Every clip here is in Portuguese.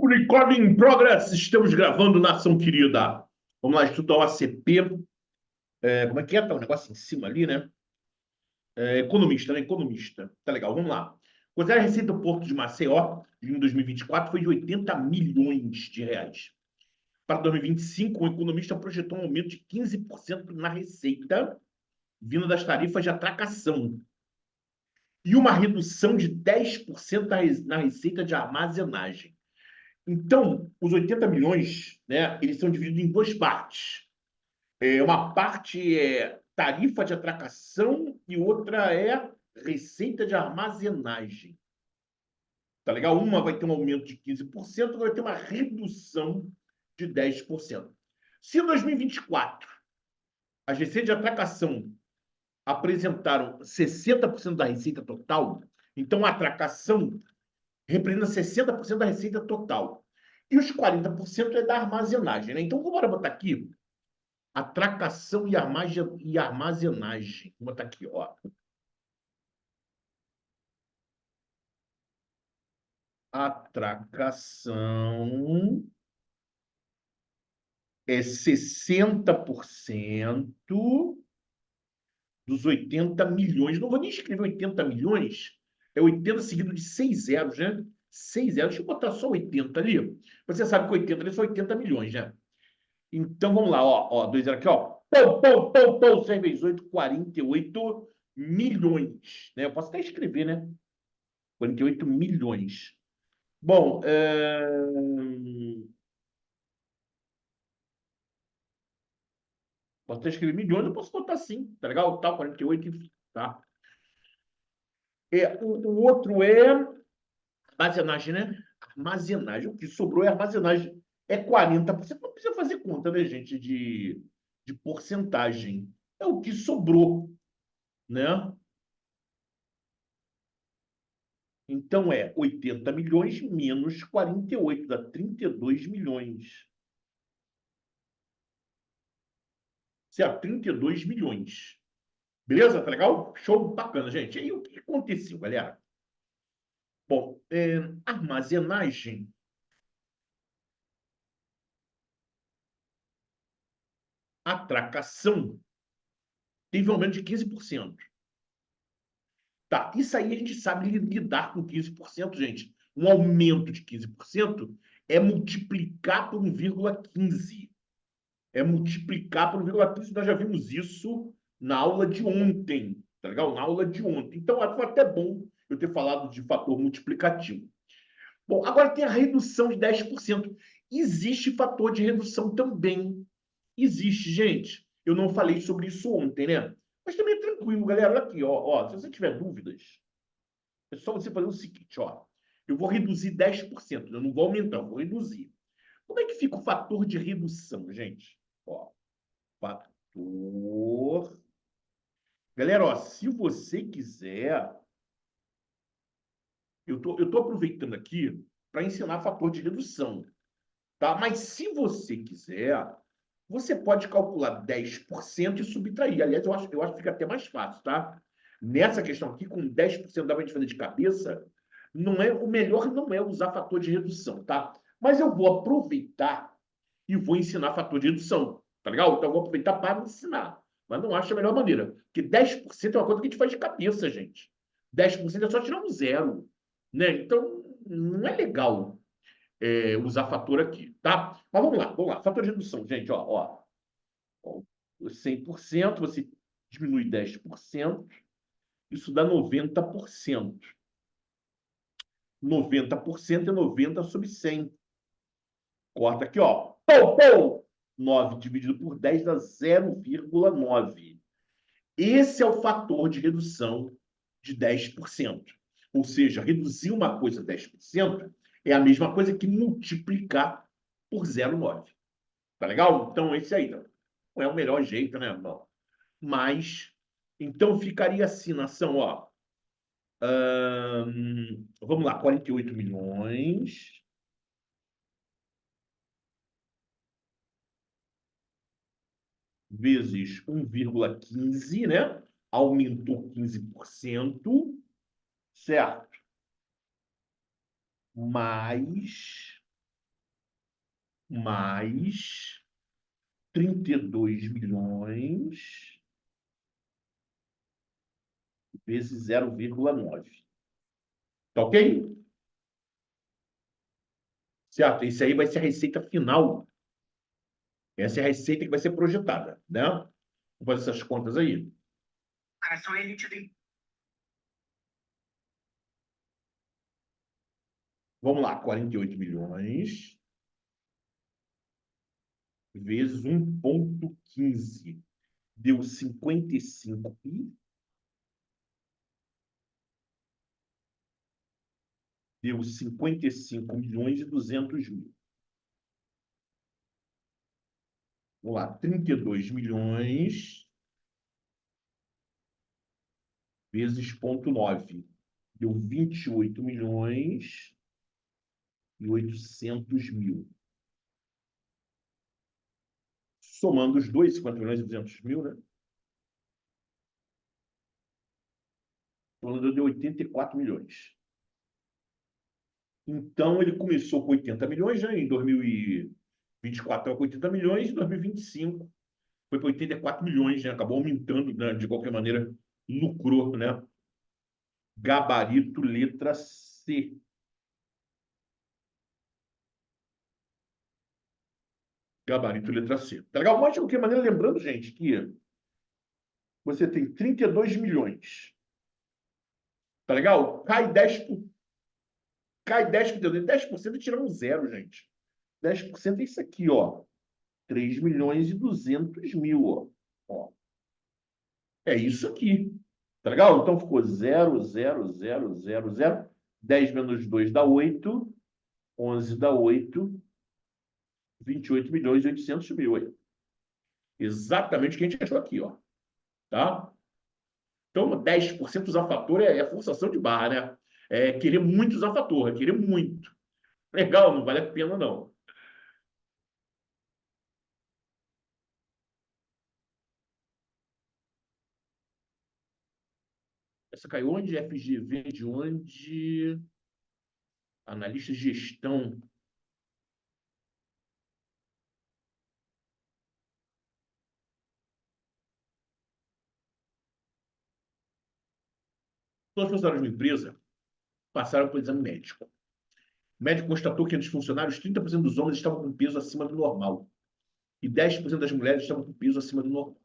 Recording in progress, estamos gravando Nação Querida. Vamos lá estudar o ACP. Como é que é? Tá um negócio em cima ali, né? Economista, né? Economista. Tá legal, vamos lá. Considera a receita do Porto de Maceió em 2024 foi de 80 milhões de reais. Para 2025, o economista projetou um aumento de 15% na receita, vindo das tarifas de atracação, e uma redução de 10% na receita de armazenagem. Então, os 80 milhões, né, eles são divididos em duas partes. Uma parte é tarifa de atracação e outra é receita de armazenagem. Tá legal? Uma vai ter um aumento de 15%, outra vai ter uma redução de 10%. Se em 2024 as receitas de atracação apresentaram 60% da receita total, então a atracação representa 60% da receita total. E os 40% é da armazenagem, né? Então, vamos botar aqui atracação e armazenagem. Vou botar aqui, ó. Atracação é 60% dos 80 milhões. Não vou nem escrever 80 milhões. É 80 seguido de 6 zeros, né? 6 zeros. Deixa eu botar só 80 ali. Você sabe que 80 ali são 80 milhões, né? Então, vamos lá, ó, 2 zeros aqui, ó. Pão, 6 vezes 8, 48 milhões. Né? Eu posso até escrever, né? 48 milhões. Bom, posso até escrever milhões, eu posso botar sim, tá legal? Tal, 48, enfim, tá? O outro é armazenagem, né? Armazenagem. O que sobrou é armazenagem. É 40%. Não precisa fazer conta, né, gente, de porcentagem. É o que sobrou, né? Então, é 80 milhões menos 48, dá 32 milhões. Certo? 32 milhões. Beleza? Tá legal? Show bacana, gente. E aí, o que aconteceu, galera? Bom, armazenagem, atracação, teve um aumento de 15%. Tá, isso aí a gente sabe lidar com 15%, gente. Um aumento de 15% é multiplicar por 1,15. É multiplicar por 1,15. Nós já vimos isso na aula de ontem, tá legal? Na aula de ontem. Então, foi até bom eu ter falado de fator multiplicativo. Bom, agora tem a redução de 10%. Existe fator de redução também. Existe, gente. Eu não falei sobre isso ontem, né? Mas também é tranquilo, galera. Olha aqui, ó. Se você tiver dúvidas, é só você fazer o seguinte, ó. Eu vou reduzir 10%. Eu não vou aumentar, eu vou reduzir. Como é que fica o fator de redução, gente? Ó, fator. Galera, ó, se você quiser, eu tô aproveitando aqui para ensinar fator de redução, tá? Mas se você quiser, você pode calcular 10% e subtrair. Aliás, eu acho que fica até mais fácil, tá? Nessa questão aqui, com 10% dá para a gente fazer de cabeça, não é, o melhor não é usar fator de redução, tá? Mas eu vou aproveitar e vou ensinar fator de redução, tá legal? Então eu vou aproveitar para ensinar. Mas não acho a melhor maneira. Porque 10% é uma coisa que a gente faz de cabeça, gente. 10% é só tirar um zero, né? Então, não é legal usar fator aqui, tá? Mas vamos lá. Fator de redução, gente, ó, 100%, você diminui 10%, isso dá 90%. 90% é 90 sobre 100. Corta aqui, ó. Pou, pou! 9 dividido por 10 dá 0,9. Esse é o fator de redução de 10%. Ou seja, reduzir uma coisa 10% é a mesma coisa que multiplicar por 0,9. Tá legal? Então, esse aí não é o melhor jeito, né, irmão? Mas, então ficaria assim, nação, ó. Vamos lá, 48 milhões vezes 1,15, né? Aumentou 15%, certo? Mais mais 32 milhões vezes 0,9. Tá ok? Certo? Isso aí vai ser a receita final. Essa é a receita que vai ser projetada, né? Vamos fazer essas contas aí. Cara, só ele te dei. Vamos lá, 48 milhões vezes 1,15. Deu 55 e deu 55 milhões e 200 mil. Vamos lá, 32 milhões vezes 0,9. Deu 28 milhões e 800 mil. Somando os dois, 50 milhões e 200 mil, né? Falando de 84 milhões. Então, ele começou com 80 milhões, né? Em 2024 estava com 80 milhões, em 2025 foi para 84 milhões, né? Acabou aumentando, né? De qualquer maneira, lucrou, né? Gabarito, letra C. Gabarito, letra C. Tá legal? Mas, de qualquer maneira, lembrando, gente, que você tem 32 milhões. Tá legal? Cai 10%. 10% e tira um zero, gente. 10% é isso aqui, ó. 3 milhões e 200 mil, ó. Ó. É isso aqui. Tá legal? Então ficou 0, 0, 0, 0, 0. 10 menos 2 dá 8. 11 dá 8. 28 milhões e 800 mil aí. Exatamente o que a gente achou aqui, ó. Tá? Então, 10% usar fator é forçação de barra, né? É querer muito usar fator, é querer muito. Legal, não vale a pena, não. Essa caiu onde? FGV de onde? Analista de gestão. Todos os funcionários da empresa passaram por exame médico. O médico constatou que entre os funcionários, 30% dos homens estavam com peso acima do normal e 10% das mulheres estavam com peso acima do normal.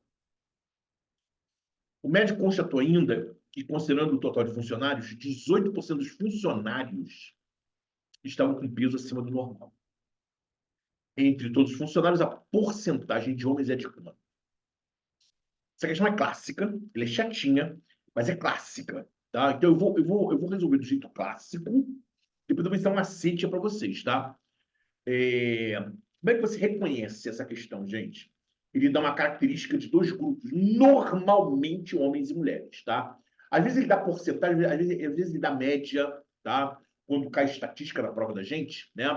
O médico constatou ainda que, considerando o total de funcionários, 18% dos funcionários estavam com peso acima do normal. Entre todos os funcionários, a porcentagem de homens é de quanto? Essa questão é clássica, ela é chatinha, mas é clássica. Tá? Então eu vou resolver do jeito clássico, depois eu vou ensinar uma macete para vocês, tá? Como é que você reconhece essa questão, gente? Ele dá uma característica de dois grupos, normalmente homens e mulheres, tá? Às vezes ele dá porcentagem, às vezes ele dá média, tá? Quando cai estatística na prova da gente, né?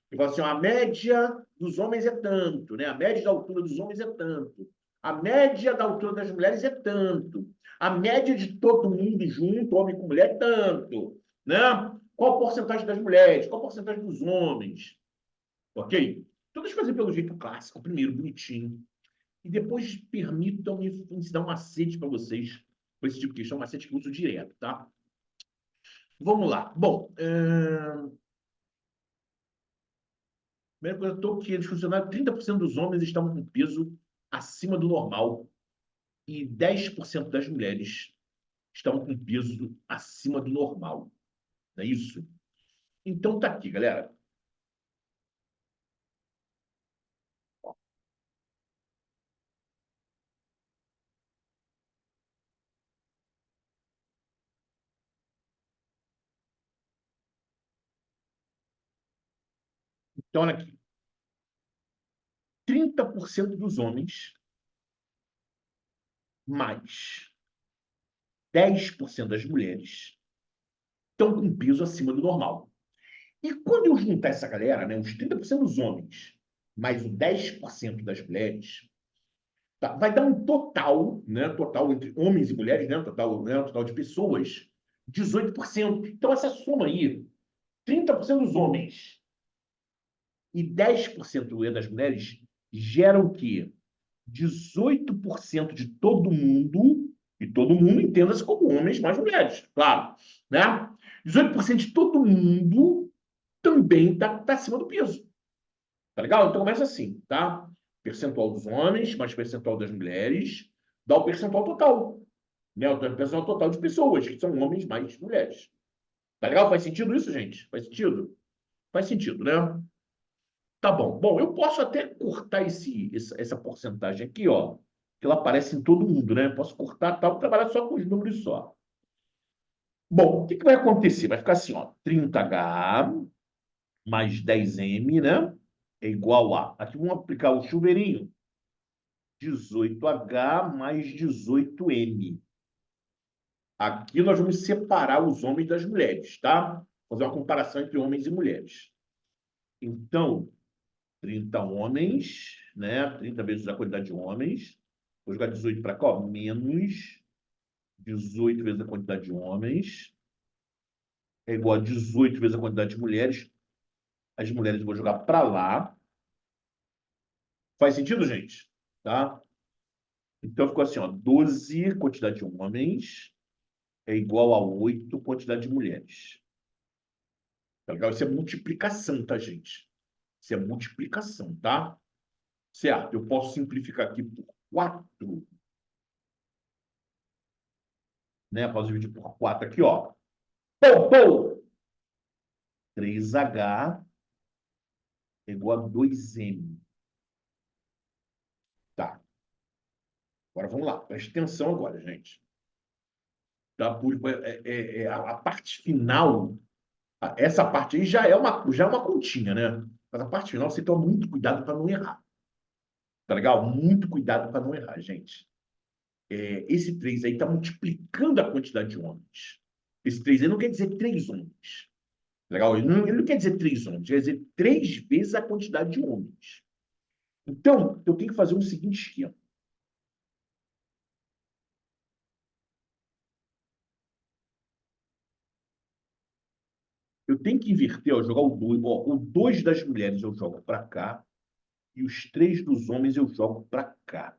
Ele fala assim, ó, a média dos homens é tanto, né? A média da altura dos homens é tanto. A média da altura das mulheres é tanto. A média de todo mundo junto, homem com mulher, é tanto, né? Qual a porcentagem das mulheres? Qual a porcentagem dos homens? Ok? Então, deixa eu fazer pelo jeito clássico, primeiro, bonitinho. E depois permitam-me ensinar um macete para vocês, com esse tipo de questão, um macete que eu uso direto, tá? Vamos lá. Bom, primeira coisa, estou aqui, eles funcionários, 30% dos homens estavam com peso acima do normal e 10% das mulheres estavam com peso acima do normal. Não é isso? Então, tá aqui, galera. Então, olha aqui. 30% dos homens mais 10% das mulheres estão com peso acima do normal. E quando eu juntar essa galera, né, os 30% dos homens, mais o 10% das mulheres, tá, vai dar um total, né, total entre homens e mulheres, né, total de pessoas, 18%. Então, essa soma aí, 30% dos homens E 10% das mulheres gera o quê? 18% de todo mundo, e todo mundo entenda-se como homens mais mulheres, claro, né? 18% de todo mundo também está acima do peso. Tá legal? Então começa assim, tá? Percentual dos homens mais percentual das mulheres dá o percentual total, né? O percentual total de pessoas que são homens mais mulheres. Tá legal? Faz sentido isso, gente? Faz sentido? Faz sentido, né? Tá bom. Bom, eu posso até cortar essa porcentagem aqui, ó, que ela aparece em todo mundo, né? Posso cortar tal, trabalhar só com os números só. Bom, o que vai acontecer? Vai ficar assim, ó, 30H mais 10M, né? É igual a. Aqui vamos aplicar o chuveirinho. 18H mais 18M. Aqui nós vamos separar os homens das mulheres, tá? Fazer uma comparação entre homens e mulheres. Então, 30 homens, né? 30 vezes a quantidade de homens. Vou jogar 18 para cá, ó. Menos 18 vezes a quantidade de homens. É igual a 18 vezes a quantidade de mulheres. As mulheres eu vou jogar para lá. Faz sentido, gente? Tá? Então ficou assim, ó. 12 quantidade de homens é igual a 8 quantidade de mulheres. Tá legal? Isso é multiplicação, tá, gente? Isso é multiplicação, tá? Certo, eu posso simplificar aqui por 4, né? Posso dividir por 4 aqui, ó. Pou, pou! 3H é igual a 2M. Tá. Agora vamos lá. Preste atenção agora, gente. Tá? A parte final, essa parte aí já é uma continha, né? Mas a parte final você toma muito cuidado para não errar. Tá legal? Muito cuidado para não errar, gente. Esse 3 aí está multiplicando a quantidade de homens. Esse 3 aí não quer dizer 3 homens. Legal? Ele não quer dizer 3 homens, quer dizer 3 vezes a quantidade de homens. Então, eu tenho que fazer o seguinte esquema. Eu tenho que inverter, ó, jogar o 2. Ó, o 2 das mulheres eu jogo para cá e os 3 dos homens eu jogo para cá.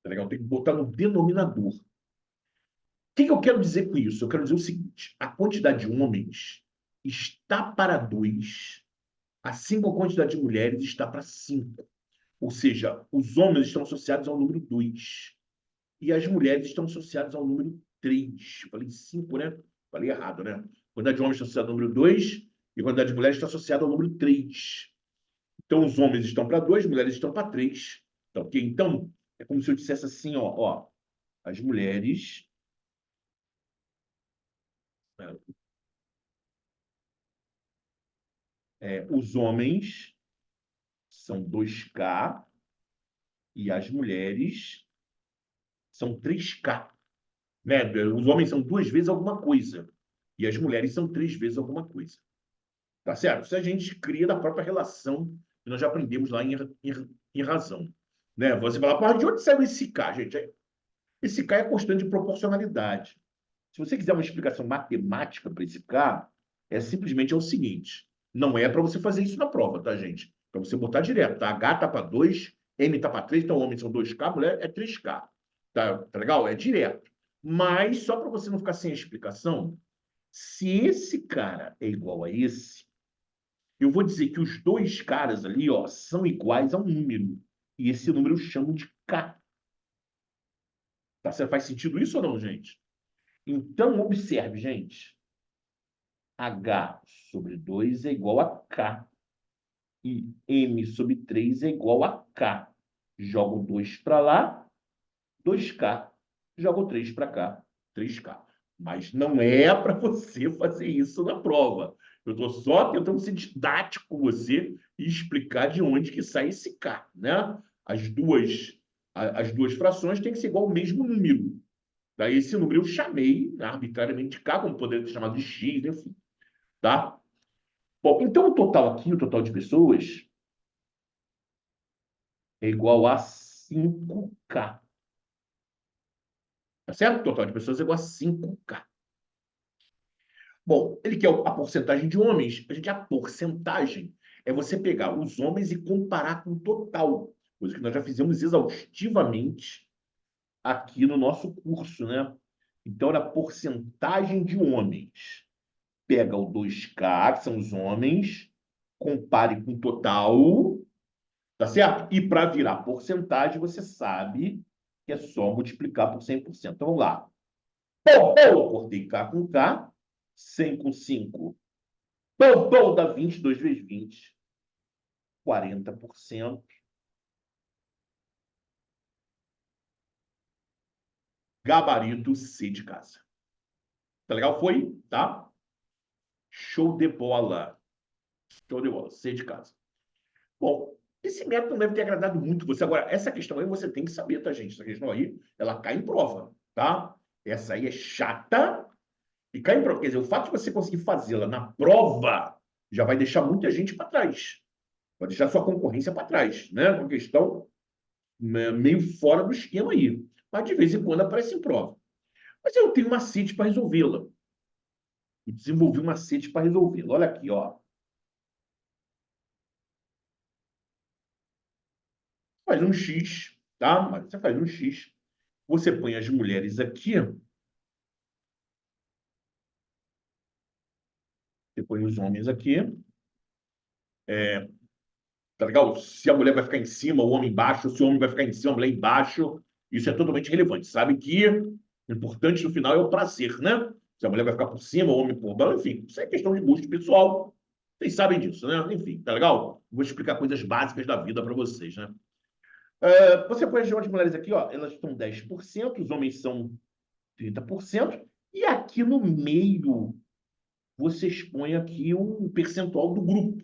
Tá legal? Tem que botar no denominador. O que eu quero dizer com isso? Eu quero dizer o seguinte: a quantidade de homens está para 2, assim como a quantidade de mulheres está para 5. Ou seja, os homens estão associados ao número 2 e as mulheres estão associadas ao número 3. Falei 5, né? Falei errado, né? A quantidade de homens está associada ao número 2 e a quantidade de mulheres está associada ao número 3. Então, os homens estão para 2, mulheres estão para 3. Tá, ok? Então, é como se eu dissesse assim, ó, as mulheres, né, os homens são 2K e as mulheres são 3K. Né? Os homens são 2 vezes alguma coisa e as mulheres são 3 vezes alguma coisa. Tá certo? Isso a gente cria da própria relação que nós já aprendemos lá em razão. Né? Você fala, porra, de onde saiu esse K, gente? Esse K é a constante de proporcionalidade. Se você quiser uma explicação matemática para esse K, simplesmente o seguinte: não é para você fazer isso na prova, tá, gente? Para você botar direto, tá? H tá para 2, M tá para 3, então homem são 2K, mulher é 3K. Tá legal? É direto. Mas, só para você não ficar sem explicação, se esse cara é igual a esse, eu vou dizer que os dois caras ali, ó, são iguais a um número. E esse número eu chamo de K. Tá? Faz sentido isso ou não, gente? Então, observe, gente. H sobre 2 é igual a K. E M sobre 3 é igual a K. Jogo 2 para lá, 2K. Jogo 3 para cá, 3K. Mas não é para você fazer isso na prova. Eu estou só tentando ser didático com você e explicar de onde que sai esse K, né? As duas frações têm que ser igual ao mesmo número. Daí esse número eu chamei, né, arbitrariamente de K, como poderia ter chamado de X, enfim. Tá? Bom, então o total aqui, o total de pessoas, é igual a 5K. Tá certo? Total de pessoas é igual a 5K. Bom, ele quer a porcentagem de homens. A porcentagem é você pegar os homens e comparar com o total. Coisa que nós já fizemos exaustivamente aqui no nosso curso, né? Então, era a porcentagem de homens. Pega o 2K, que são os homens, compare com o total, tá certo? E para virar porcentagem, você sabe que é só multiplicar por 100%. Então, vamos lá. Pô, cortei K com K, 100 com 5. Pô, dá 22 vezes 20, 40%. Gabarito C de casa. Tá legal? Foi, tá? Show de bola. Show de bola. C de casa. Bom, esse método não deve ter agradado muito você. Agora, essa questão aí você tem que saber, tá, gente? Essa questão aí, ela cai em prova, tá? Essa aí é chata e cai em prova. Quer dizer, o fato de você conseguir fazê-la na prova já vai deixar muita gente para trás. Vai deixar sua concorrência para trás, né? Uma questão meio fora do esquema aí. Mas de vez em quando aparece em prova. Mas eu tenho macete para resolvê-la. E desenvolvi um macete para resolvê-la. Olha aqui, ó. Faz um X, tá? Mas você faz um X. Você põe as mulheres aqui. Você põe os homens aqui. Tá legal? Se a mulher vai ficar em cima, o homem embaixo. Se o homem vai ficar em cima, a mulher embaixo. Isso é totalmente relevante. Sabe que o importante no final é o prazer, né? Se a mulher vai ficar por cima, o homem por baixo. Enfim, isso é questão de gosto pessoal. Vocês sabem disso, né? Enfim, tá legal? Vou explicar coisas básicas da vida para vocês, né? Você põe as mulheres aqui, ó, elas estão 10%, os homens são 30%, e aqui no meio vocês põem aqui um percentual do grupo,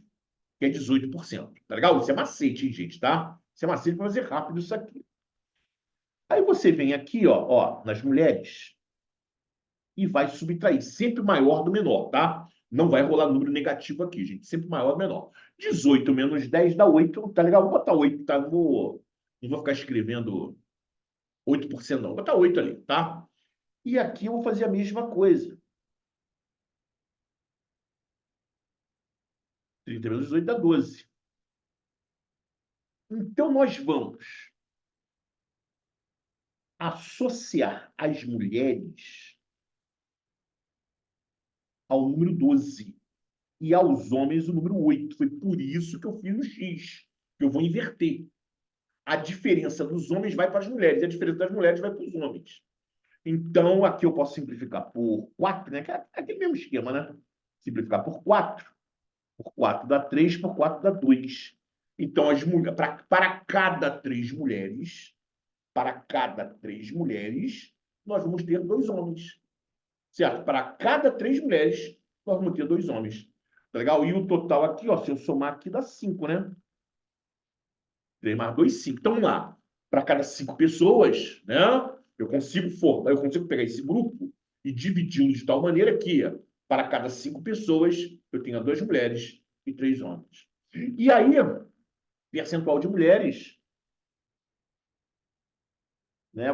que é 18%. Tá legal? Isso é macete, hein, gente, tá? Isso é macete para fazer rápido isso aqui. Aí você vem aqui, ó, nas mulheres, e vai subtrair, sempre maior do menor, tá? Não vai rolar número negativo aqui, gente, sempre maior do menor. 18 menos 10 dá 8, tá legal? Vou botar 8, tá? Não vou ficar escrevendo 8% não, vou botar 8 ali, tá? E aqui eu vou fazer a mesma coisa. 30 menos 18 dá 12. Então, nós vamos associar as mulheres ao número 12 e aos homens o número 8. Foi por isso que eu fiz o X, que eu vou inverter. A diferença dos homens vai para as mulheres, e a diferença das mulheres vai para os homens. Então, aqui eu posso simplificar por 4, né? Que é aquele mesmo esquema, né? Simplificar por 4. Por 4 dá 3, por 4 dá 2. Então, para cada 3 mulheres, nós vamos ter 2 homens. Certo? Para cada 3 mulheres, nós vamos ter 2 homens. Tá legal? E o total aqui, ó, se eu somar aqui, dá 5, né? 3 mais 2, 5. Então, vamos lá. Para cada 5 pessoas, né? Eu consigo pegar esse grupo e dividi-lo de tal maneira que, para cada 5 pessoas, eu tenha 2 mulheres e 3 homens. E aí, percentual de mulheres, né?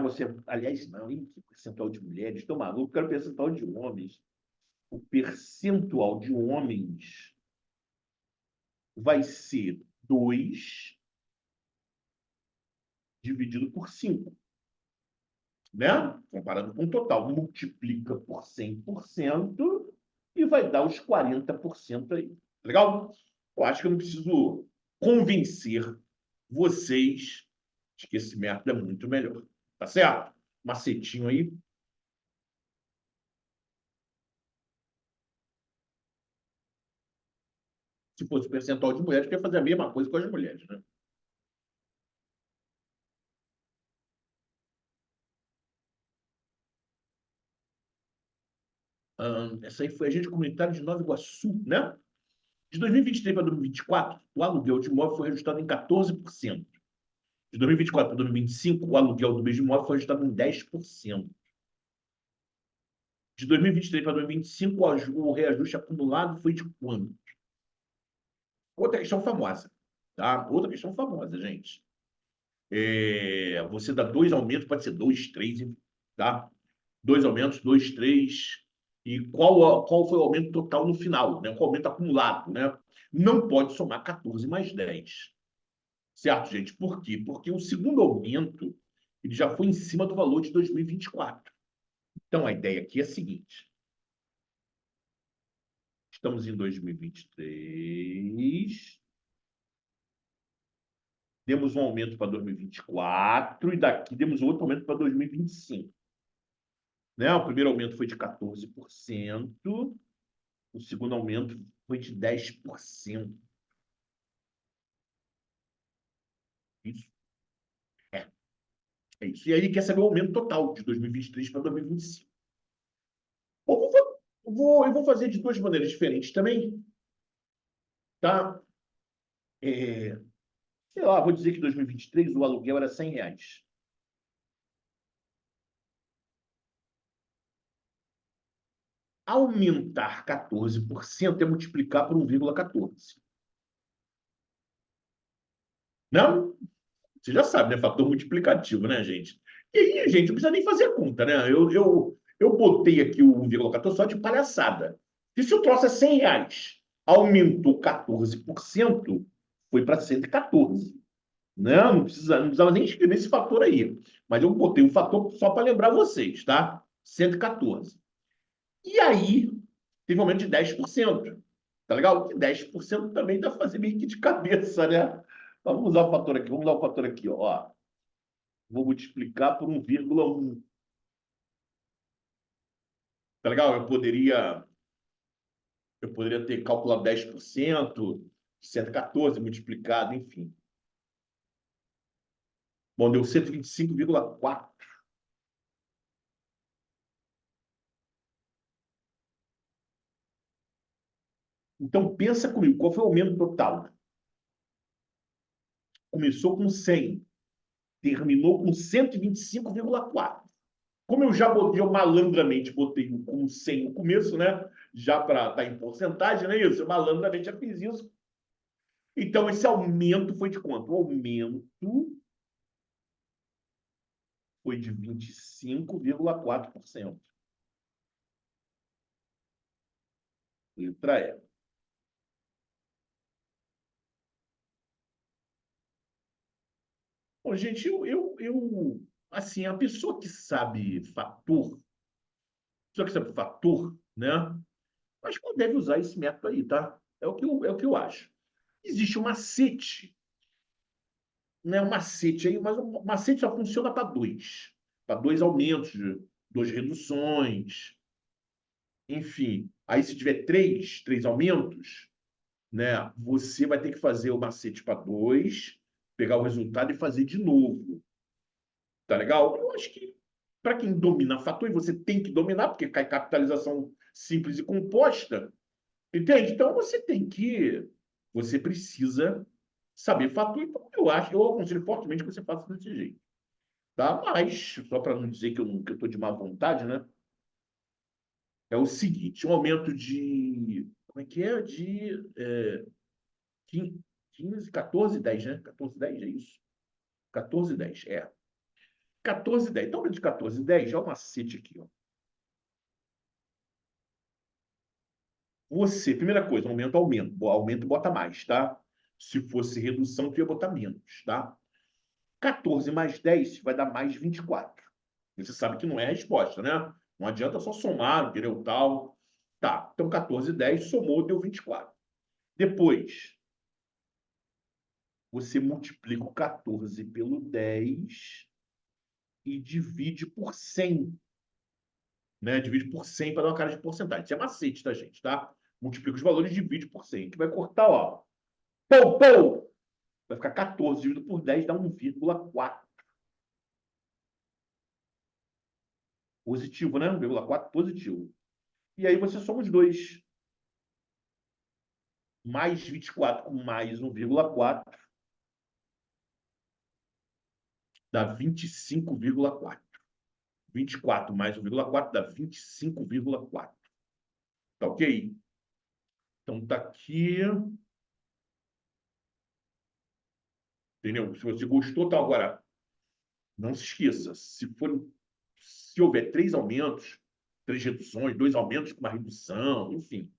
Aliás, não, hein? Que percentual de mulheres? Estou maluco, quero percentual de homens. O percentual de homens vai ser 2 dividido por 5, né? Comparando com o total. Multiplica por 100% e vai dar os 40% aí. Legal? Eu acho que eu não preciso convencer vocês de que esse método é muito melhor. Tá certo? Macetinho aí. Se fosse percentual de mulheres, eu ia fazer a mesma coisa com as mulheres, né? Essa aí foi agente comunitário de Nova Iguaçu, né? De 2023 para 2024, o aluguel de imóvel foi reajustado em 14%. De 2024 para 2025, o aluguel do mesmo imóvel foi reajustado em 10%. De 2023 para 2025, o reajuste acumulado foi de quanto? Outra questão famosa, tá? Outra questão famosa, gente. Você dá 2 aumentos, pode ser 2, 3, tá? Dois aumentos, dois, três. E qual foi o aumento total no final, né? Qual o aumento acumulado, né? Não pode somar 14 mais 10. Certo, gente? Por quê? Porque o segundo aumento ele já foi em cima do valor de 2024. Então, a ideia aqui é a seguinte. Estamos em 2023. Demos um aumento para 2024 e daqui demos outro aumento para 2025. Né? O primeiro aumento foi de 14%, o segundo aumento foi de 10%. Isso é isso. E aí ele quer saber o aumento total de 2023 para 2025. Eu vou fazer de duas maneiras diferentes também, tá? É, sei lá, vou dizer que em 2023 o aluguel era R$ 100. Aumentar 14% é multiplicar por 1,14. Não? Você já sabe, né? Fator multiplicativo, né, gente? E aí, gente, não precisa nem fazer conta, né? Eu botei aqui o 1,14 só de palhaçada. E se o troço é R$ 100, aumentou 14%, foi para 114. Não precisava nem escrever esse fator aí. Mas eu botei o fator só para lembrar vocês, tá? 114. E aí, teve um aumento de 10%. Tá legal? Que 10% também dá para fazer meio que de cabeça, né? Vamos usar o fator aqui. Vamos usar o fator aqui, ó. Vou multiplicar por 1,1. Tá legal? Eu poderia ter calculado 10%, 114 multiplicado, enfim. Bom, deu 125,4. Então, pensa comigo, qual foi o aumento total? Começou com 100, terminou com 125,4. Como eu já botei, eu malandramente botei com 100 no começo, né? Já para estar em porcentagem, não é isso? Eu malandramente já fiz isso. Então, esse aumento foi de quanto? O aumento foi de 25,4%. Letra E. Bom, gente, assim, a pessoa que sabe fator, né? Acho que não deve usar esse método aí, tá? É o que eu acho. Existe um macete, né? Um macete aí, mas o macete só funciona para dois. Para dois aumentos, duas reduções, enfim. Aí, se tiver três aumentos, né? Você vai ter que fazer o macete para dois, pegar o resultado e fazer de novo. Tá legal? Eu acho que para quem domina fator, e você tem que dominar, porque cai capitalização simples e composta, entende? Então você precisa saber fator. Então, eu aconselho fortemente que você faça desse jeito. Tá? Mas, só para não dizer que eu estou de má vontade, né? É o seguinte: um aumento de. Como é que é? De 15, 14, 10, né? 14, 10, é isso? 14, 10, é. 14, 10. Então, de 14, 10, já é um macete aqui, ó. Primeira coisa, aumento, bota mais, tá? Se fosse redução, tu ia botar menos, tá? 14 mais 10 vai dar mais 24. Você sabe que não é a resposta, né? Não adianta só somar, entendeu? Tal. Tá, então 14 e 10 somou, deu 24. Depois, você multiplica o 14 pelo 10 e divide por 100, né? Divide por 100 para dar uma cara de porcentagem. Isso é macete, tá, gente? Tá? Multiplica os valores e divide por 100, que vai cortar, ó. Pou, pou! Vai ficar 14 dividido por 10, dá 1,4. Positivo, né? 1,4 positivo. E aí você soma os dois. Mais 24 com mais 1,4 dá 25,4. 24 mais 1,4 dá 25,4. Tá ok? Então tá aqui. Entendeu? Se você gostou, tá agora. Não se esqueça, Se houver 3 aumentos, 3 reduções, 2 aumentos com uma redução, enfim,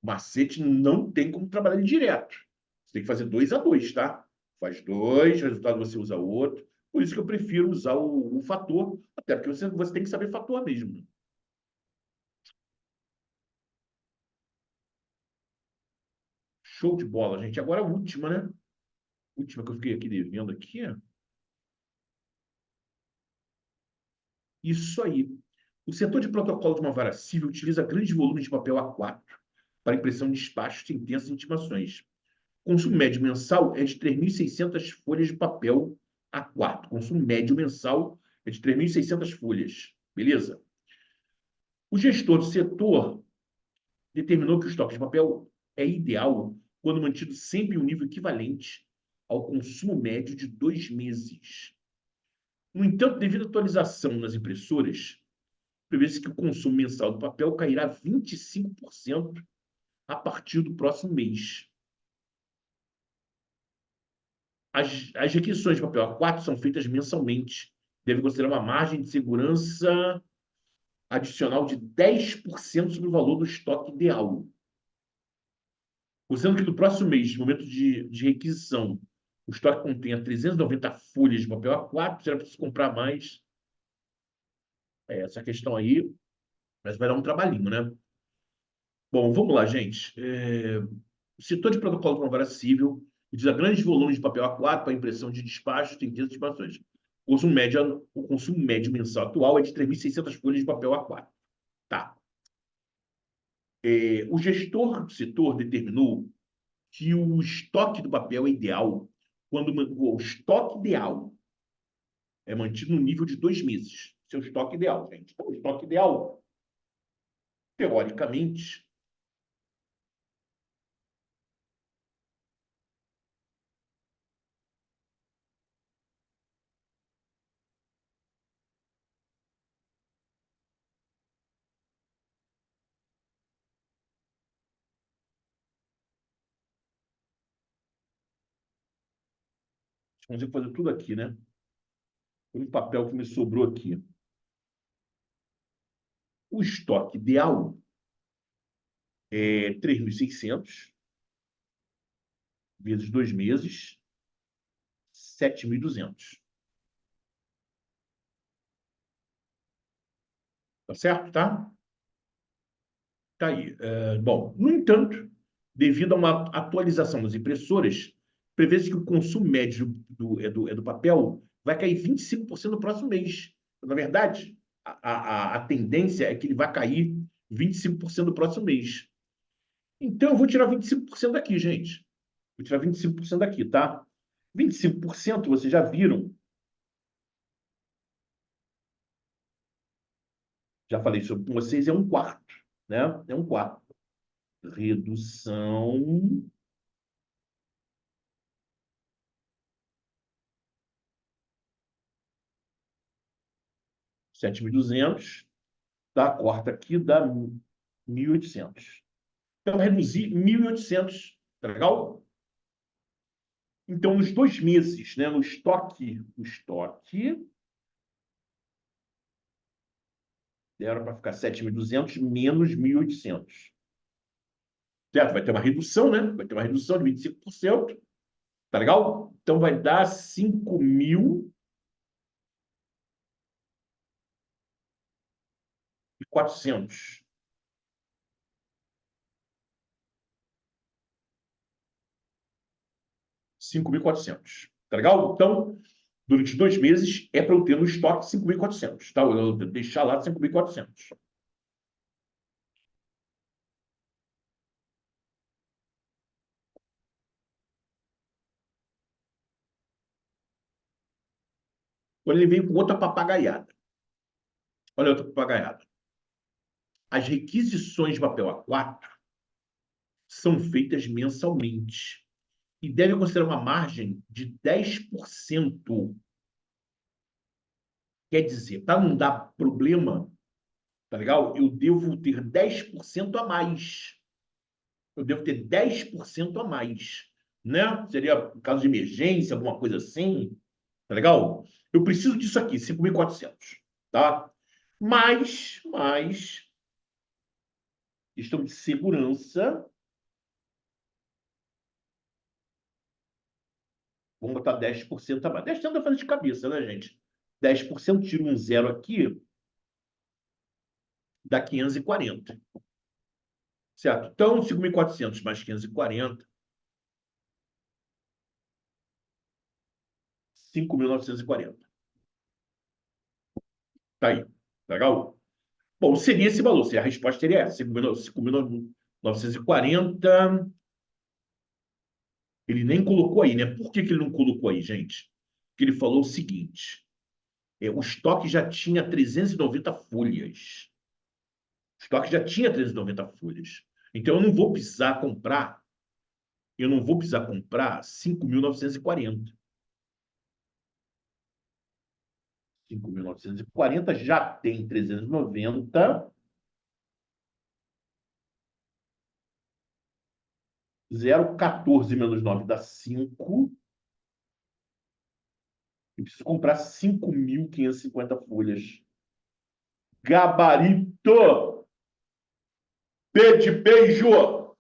o macete não tem como trabalhar ele direto. Você tem que fazer 2 a 2, tá? Faz 2, resultado você usa outro. Por isso que eu prefiro usar o fator, até porque você tem que saber fator mesmo. Show de bola, gente. Agora a última, né? Última que eu fiquei aqui devendo aqui. Isso aí. O setor de protocolo de uma vara civil utiliza grandes volumes de papel A4 para impressão de despachos em intensas intimações. O consumo médio mensal é de 3.600 folhas de papel A4. O consumo médio mensal é de 3.600 folhas. Beleza? O gestor do setor determinou que o estoque de papel é ideal quando mantido sempre em um nível equivalente ao consumo médio de 2 meses. No entanto, devido à atualização nas impressoras, prevê-se que o consumo mensal do papel cairá 25% a partir do próximo mês. As requisições de papel A4 são feitas mensalmente. Deve considerar uma margem de segurança adicional de 10% sobre o valor do estoque ideal. Considerando que no próximo mês, no momento de requisição, o estoque contenha 390 folhas de papel A4, será preciso comprar mais. Essa questão aí, mas vai dar um trabalhinho, né? Bom, vamos lá, gente. O setor de protocolo de uma vara civil utiliza grandes volumes de papel A4 para impressão de despachos em de estimações. O consumo médio mensal atual é de 3.600 folhas de papel A4. Tá. O gestor do setor determinou que o estoque do papel é ideal quando o estoque ideal é mantido no nível de 2 meses. Seu estoque ideal, gente. O estoque ideal, teoricamente, vamos fazer tudo aqui, né? O papel que me sobrou aqui. O estoque ideal é 3.600 vezes 2 meses, 7.200. Tá certo? Tá? Tá aí. Bom, no entanto, devido a uma atualização das impressoras, prevê-se que o consumo médio do papel vai cair 25% no próximo mês. Na verdade, a tendência é que ele vai cair 25% no próximo mês. Então, eu vou tirar 25% daqui, gente. Vou tirar 25% daqui, tá? 25%, vocês já viram. Já falei sobre com vocês, é um quarto, né? É um quarto. Redução 7.200, tá? Corta aqui, dá 1.800. Então, reduzir 1.800, tá legal? Então, nos 2 meses, né, no estoque, era para ficar 7.200 menos 1.800. Certo? Vai ter uma redução, né? Vai ter uma redução de 25%. Tá legal? Então, vai dar 5.400. 5.400. Tá legal? Então, durante 2 meses, é para eu ter no estoque 5.400. Tá? Eu deixar lá 5.400. Quando ele veio com outra papagaiada. Olha outra papagaiada. As requisições de papel A4 são feitas mensalmente e devem considerar uma margem de 10%. Quer dizer, para não dar problema, tá legal? Eu devo ter 10% a mais. Eu devo ter 10% a mais, né? Seria caso de emergência, alguma coisa assim, tá legal? Eu preciso disso aqui, 5.400, tá? Mas, questão de segurança, vamos botar 10% a mais. 10% dá fazer de cabeça, né, gente? 10%, tira um zero aqui, dá 540. Certo? Então, 5.400 mais 540, 5.940. Tá aí. Legal? Bom, seria esse valor. Se a resposta seria essa, 5.940. Ele nem colocou aí, né? Por que que ele não colocou aí, gente? Porque ele falou o seguinte: o estoque já tinha 390 folhas. O estoque já tinha 390 folhas. Então, eu não vou precisar comprar 5.940. 5.940 já tem 390. 0,14 menos 9 dá 5. Eu preciso comprar 5.550 folhas. Gabarito! B de beijo!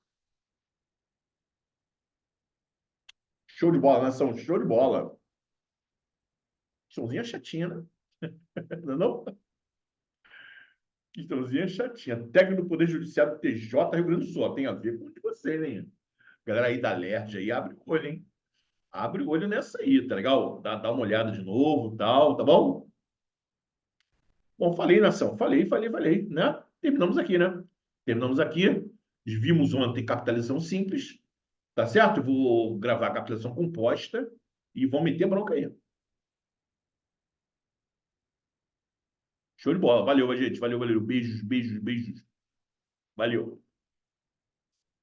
Show de bola, nação. Show de bola. Questãozinha chatinha, né? Não, é não? Questãozinha chatinha. Técnico do Poder Judiciário do TJ Rio Grande do Sul. Tem a ver com o de você, hein? Galera aí da LERJ aí, abre o olho, hein? Abre o olho nessa aí, tá legal? Dá uma olhada de novo, tal, tá bom? Bom, falei, nação. Falei, né? Terminamos aqui, né? Terminamos aqui. Vimos ontem capitalização simples, tá certo? Eu vou gravar a capitalização composta e vou meter bronca aí. Show de bola. Valeu, gente. Valeu. Beijos. Valeu.